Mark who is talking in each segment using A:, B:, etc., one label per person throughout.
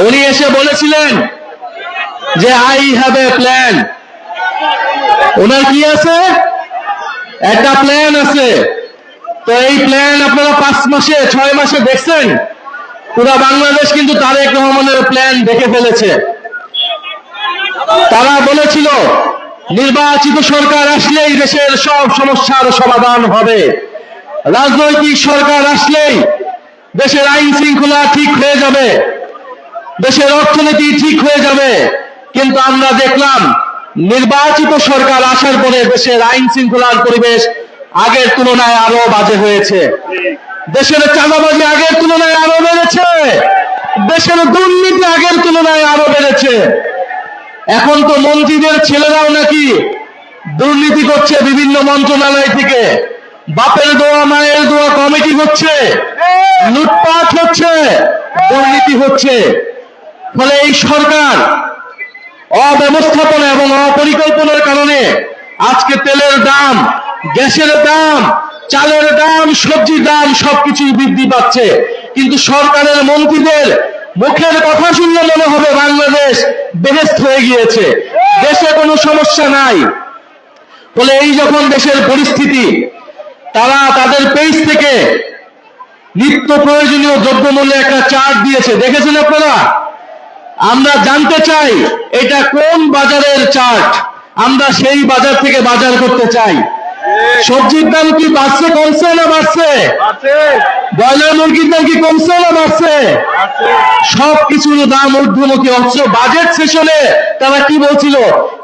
A: উনি এসে বলেছিলেন যে আই হ্যাভ এ প্ল্যান। ওনার কি আছে? একটা প্ল্যান আছে। তো এই প্ল্যান আপনারা 5 মাসে 6 মাসে দেখছেন? পুরো বাংলাদেশ কিন্তু তারেক রহমানের প্ল্যান দেখে ফেলেছে। তারা বলেছিল নির্বাচিত সরকার আসলেই দেশের সব সমস্যার সমাধান হবে, রাজনৈতিক সরকার আসলেই দেশের আইন শৃঙ্খলা ঠিক হয়ে যাবে, দেশের অর্থনীতি ঠিক হয়ে যাবে। কিন্তু আমরা দেখলাম নির্বাচিত সরকার আসার পরে দেশের আইন শৃঙ্খলার পরিবেশ আগের তুলনায় আরো বাজে হয়েছে, দেশের চাঁদাবাজি আগের তুলনায় আরো বেড়েছে, দেশের দুর্নীতি আগের তুলনায় আরো বেড়েছে। এখন তো মন্ত্রীদের ছেলেরাও নাকি দুর্নীতি করছে, বিভিন্ন মন্ত্রণালয় থেকে বাপের দোয়া মায়ের দোয়া কমিটি হচ্ছে, লুটপাট হচ্ছে, দুর্নীতি হচ্ছে। ফলে এই সরকার অব্যবস্থাপনা এবং অপরিকল্পনার কারণে আজকে তেলের দাম, গ্যাসের দাম, চালের দাম, সবজির দাম সবকিছুই বৃদ্ধি পাচ্ছে। কিন্তু সরকারের মন্ত্রীদের মুখের কথা শুনলে মনে হবে বাংলাদেশ বেহেশত হয়ে গিয়েছে, দেশে কোনো সমস্যা নাই। ফলে এই যখন দেশের পরিস্থিতি, তারা তাদের পেজ থেকে নিত্য প্রয়োজনীয় দ্রব্যমূল্যে একটা চার্ট দিয়েছে, দেখেছেন আপনারা? আমরা জানতে চাই এটা কোন বাজারের চার্ট, আমরা সেই বাজার থেকে বাজার করতে চাই। সবজির দাম কি বাড়ছে, কমছে না বাড়ছে? ব্রয়লার মুরগির দাম কি কমছে না বাড়ছে? সবকিছুর দাম ঊর্ধ্বমুখী হচ্ছে। বাজেট সেশনে তারা কি বলছিল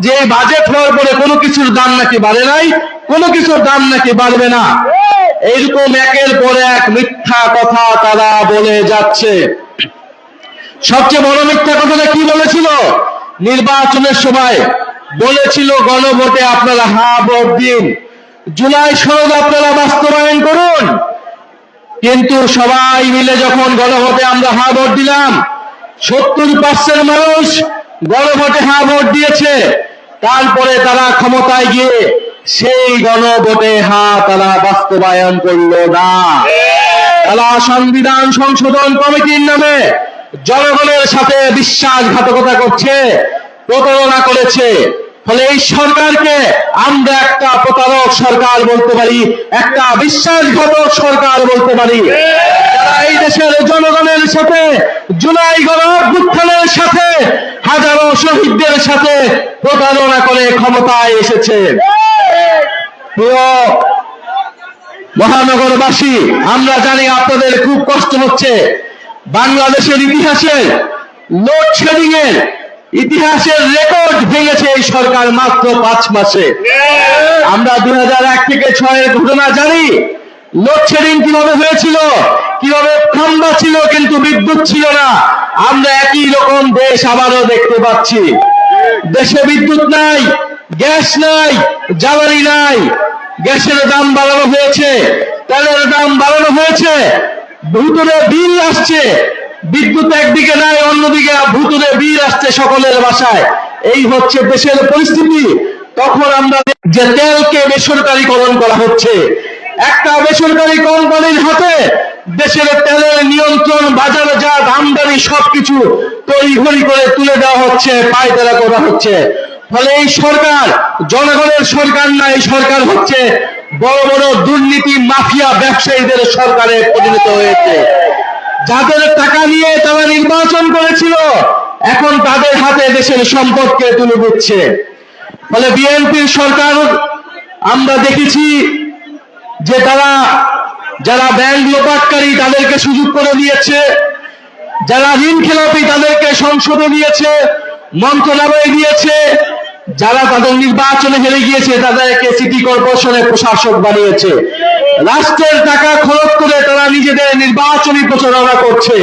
A: যে এই বাজেট হওয়ার পরে কোনো কিছুর দাম নাকি বাড়ে নাই, কোনো কিছুর দাম নাকি বাড়বে না। এইরকম একের পর এক মিথ্যা কথা তারা বলে যাচ্ছে। সবচেয়ে বড় মিথ্যা কথাটা কি বলেছিল? নির্বাচনের সময় বলেছিল গণভোটে আপনারা হ্যাঁ ভোট দিন, জুলাই সনদ আপনারা বাস্তবায়ন করুন। কিন্তু সবাই মিলে যখন গণভোটে আমরা হ্যাঁ ভোট দিলাম, 70% মানুষ গণভোটে হ্যাঁ ভোট দিয়েছে। তারপরে তারা ক্ষমতায় গিয়ে সেই গণভোটে হ্যাঁ তারা বাস্তবায়ন করল না। তারা সংবিধান সংশোধন কমিটির নামে জনগণের সাথে বিশ্বাসঘাতকতা করছে, প্রতারণা করেছে। ফলে এই সরকারকে আমরা একটা প্রতারক সরকার বলতে পারি, একটা বিশ্বাসঘাতক সরকার বলতে পারি। যারা এই দেশের জনগণের সাথে, জুলাই গণঅভ্যুত্থানের সাথে, হাজারো শহীদদের সাথে প্রতারণা করে ক্ষমতায় এসেছে। প্রিয় মহানগরবাসী, আমরা জানি আপনাদের খুব কষ্ট হচ্ছে। বাংলাদেশের ইতিহাসে লোডশেডিং এর ইতিহাসের রেকর্ড ভেঙেছে এই সরকার মাত্র 5 মাসে। আমরা 2001 থেকে 6 এর ঘটনা জানি, লোডশেডিং কিভাবে হয়েছিল, কিভাবে খাম্বা ছিল কিন্তু বিদ্যুৎ ছিল না। আমরা একই রকম দেশ আবারও দেখতে পাচ্ছি। দেশে বিদ্যুৎ নাই, গ্যাস নাই, জ্বালানি নাই, গ্যাসের দাম বাড়ানো হয়েছে, তেলের দাম বাড়ানো হয়েছে, ভূতুরে বিল আসছে। বিদ্যুৎ একদিকে নাই, অন্যদিকে ভূতুরে বিল আসছে সকলের বাসায়। এই হচ্ছে দেশের পরিস্থিতি। তখন আমরা যে তেলকে বেসরকারীকরণ করা হচ্ছে, একটা বেসরকারি কোম্পানির হাতে দেশের তেলের নিয়ন্ত্রণ, বাজারজাত, আমদানি সবকিছু তড়িঘড়ি করে তুলে দেওয়া হচ্ছে, পায়তারা করা হচ্ছে। ফলে এই সরকার জনগণের সরকার না, এই সরকার হচ্ছে বড় বড় দুর্নীতি মাফিয়া ব্যবসায়ীদের সরকারে পরিণত হয়েছে। যাদের টাকা নিয়ে তারা নির্বাচন করেছিল, এখন তাদের হাতে দেশের সম্পদকে তুলে দিচ্ছে। ফলে বিএনপির সরকার আমরা দেখেছি যে তারা যারা ব্যাংক লোপাটকারী তাদেরকে সুযোগ করে দিয়েছে, যারা ঋণ খেলাপি তাদেরকে সংসদে দিয়েছে, মন্ত্রণালয়ে দিয়েছে, যারা তাদের নির্বাচনে হেরে গিয়েছে তাদেরকে সিটি কর্পোরেশনের প্রশাসক বানিয়েছে। রাষ্ট্রের টাকা খরচ করে তারা নিজেদের নির্বাচনী প্রচারণা করছে।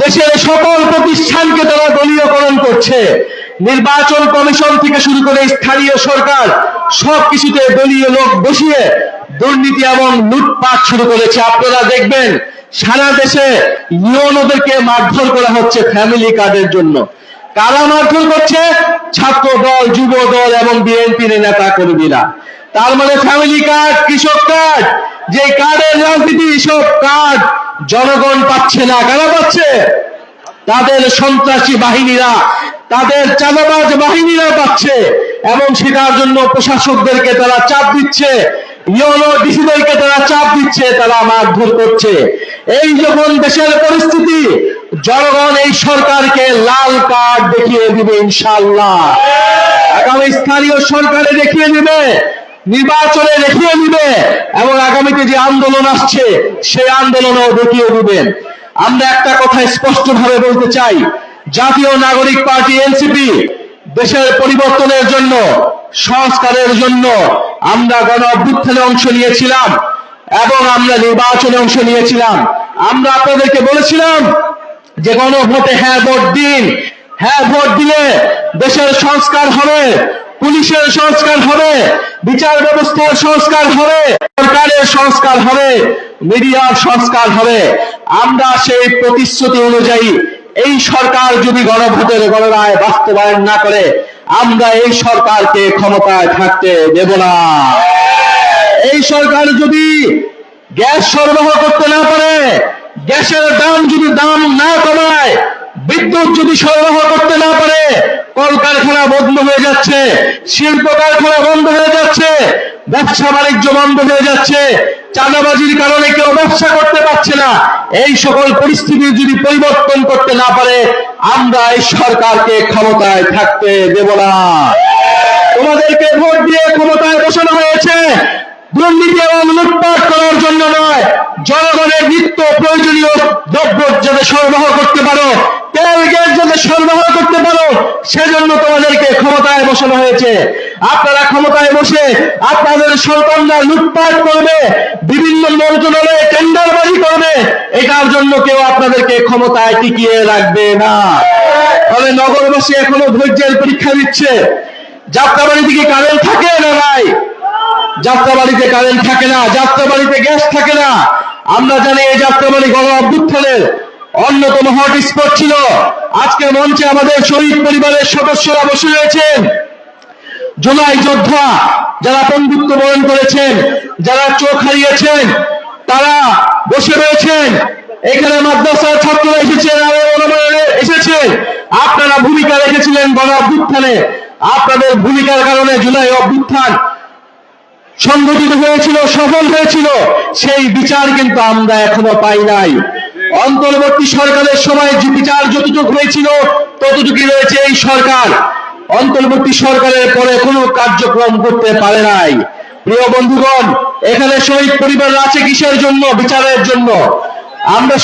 A: দেশের সকল প্রতিষ্ঠানকে তারা দলীয়করণ করছে। নির্বাচন কমিশন থেকে শুরু করে স্থানীয় সরকার সবকিছুতে দলীয় লোক বসিয়ে দুর্নীতি এবং লুটপাট শুরু করেছে। আপনারা দেখবেন সারা দেশে ইউনোদেরকে মারধর করা হচ্ছে ফ্যামিলি কার্ডের জন্য। কারা মারধর করছে? ছাত্র দল, যুব দল এবং বিএনপির নেতা কর্মীরা। তার মানে ফ্যামিলি কার্ড, কৃষক কার্ড, যে কার্ডের রাজনীতি, সব কার্ড জনগণ পাচ্ছে না। কারা পাচ্ছে? তাদের সন্ত্রাসী বাহিনীরা, তাদের চাঁদাবাজ বাহিনীরা পাচ্ছে, এবং সেটার জন্য প্রশাসকদেরকে তারা চাপ দিচ্ছে, ইউনো ডিসিদেরকে তারা চাপ দিচ্ছে, তারা মারধর করছে। এই যখন দেশের পরিস্থিতি, জনগণ এই সরকারকে লাল কার্ড দেখিয়ে দিবে ইনশাআল্লাহ। আগামী স্থানীয় সরকারে দেখিয়ে দিবে, নির্বাচনে দেখিয়ে দিবে, এবং আগামীতে যে আন্দোলন আসছে সেই আন্দোলনেও দেখিয়ে দিবেন। আমরা একটা কথা স্পষ্টভাবে বলতে চাই, জাতীয় নাগরিক পার্টি এনসিপি দেশের পরিবর্তনের জন্য, সংস্কারের জন্য আমরা গণ অভ্যুত্থানে অংশ নিয়েছিলাম এবং আমরা নির্বাচনে অংশ নিয়েছিলাম। আমরা আপনাদেরকে বলেছিলাম যে গণভোটে হ্যাঁ ভোট দিন, হ্যাঁ ভোট দিলে দেশের সংস্কার হবে, পুলিশের সংস্কার হবে, বিচার ব্যবস্থার সংস্কার হবে, সরকারের সংস্কার হবে, মিডিয়ার সংস্কার হবে। আমরা সেই প্রতিশ্রুতি অনুযায়ী এই সরকার যদি গণভোটের গণনায় বাস্তবায়ন না করে, আমরা এই সরকারকে ক্ষমতায় থাকতে দেব না। এই সরকার যদি গ্যাস সরবরাহ করতে না পারে, গ্যাসের দাম যদি দাম না কমায়, বিদ্যুৎ যদি সরবরাহ করতে না পারে, কলকারখানা বন্ধ হয়ে যাচ্ছে, শিল্প কারখানা বন্ধ হয়ে যাচ্ছে, ব্যবসা বাণিজ্য বন্ধ হয়ে যাচ্ছে, চাঁদাবাজির কারণে কেউ ব্যবসা করতে পারছে না। এই সকল পরিস্থিতি যদি পরিবর্তন করতে না পারে, আমরা এই সরকারকে ক্ষমতায় থাকতে দেব না। তোমাদেরকে ভোট দিয়ে ক্ষমতায় বসানো হয়েছে দুর্নীতি এবং লুটপাট করার জন্য নয়, জনগণের নিত্য প্রয়োজনীয় দ্রব্য যাতে সরবরাহ করতে পারো, তেল গ্যাস যাতে সরবরাহ করতে পারো, সেজন্য তোমাদেরকে ক্ষমতায় বসানো হয়েছে। আপনারা ক্ষমতায় বসে আপনাদের সন্তানরা লুটপাট করবে, বিভিন্ন মন্ত্রণালয়ে টেন্ডারবাজি করবে, এটার জন্য কেউ আপনাদেরকে ক্ষমতায় টিকিয়ে রাখবে না। তবে নগরবাসী এখনো ধৈর্যের পরীক্ষা দিচ্ছে। যাত্রাবাড়ি থেকে কারেন্ট থাকে না ভাই? যাত্রাবাড়িতে কারেন্ট থাকে না, যাত্রাবাড়িতে গ্যাস থাকে না। আমরা জানি এই যাত্রাবাড়ি গণ অভ্যুত্থানের অন্যতম হটস্পট ছিল। আজকে মঞ্চে আমাদের শহীদ পরিবারের সদস্যরা বসে রয়েছেন, জুলাই যোদ্ধা যারা বন্ধুত্ব বরণ করেছেন, যারা চোখ হারিয়েছেন, তারা বসে রয়েছেন। এখানে মাদ্রাসার ছাত্ররা এসেছেন, এসেছেন। আপনারা ভূমিকা রেখেছিলেন গণ অভ্যুত্থানে, আপনাদের ভূমিকার কারণে জুলাই অভ্যুত্থান সংগঠিত হয়েছিল, সফল হয়েছিল। সেই বিচার কিন্তু আমরা এখনো পাই নাই। অন্তর্বর্তী সরকারের সময় যে বিচার যতটুকু হয়েছিল ততটুকুই রয়েছে এই সরকার। অন্তর্বর্তী সরকারের পরে কোনো কার্যক্রম করতে পারে নাই। প্রিয় বন্ধুগণ, এখানে শহীদ পরিবার আছে কিসের জন্য? বিচারের জন্য। আমরা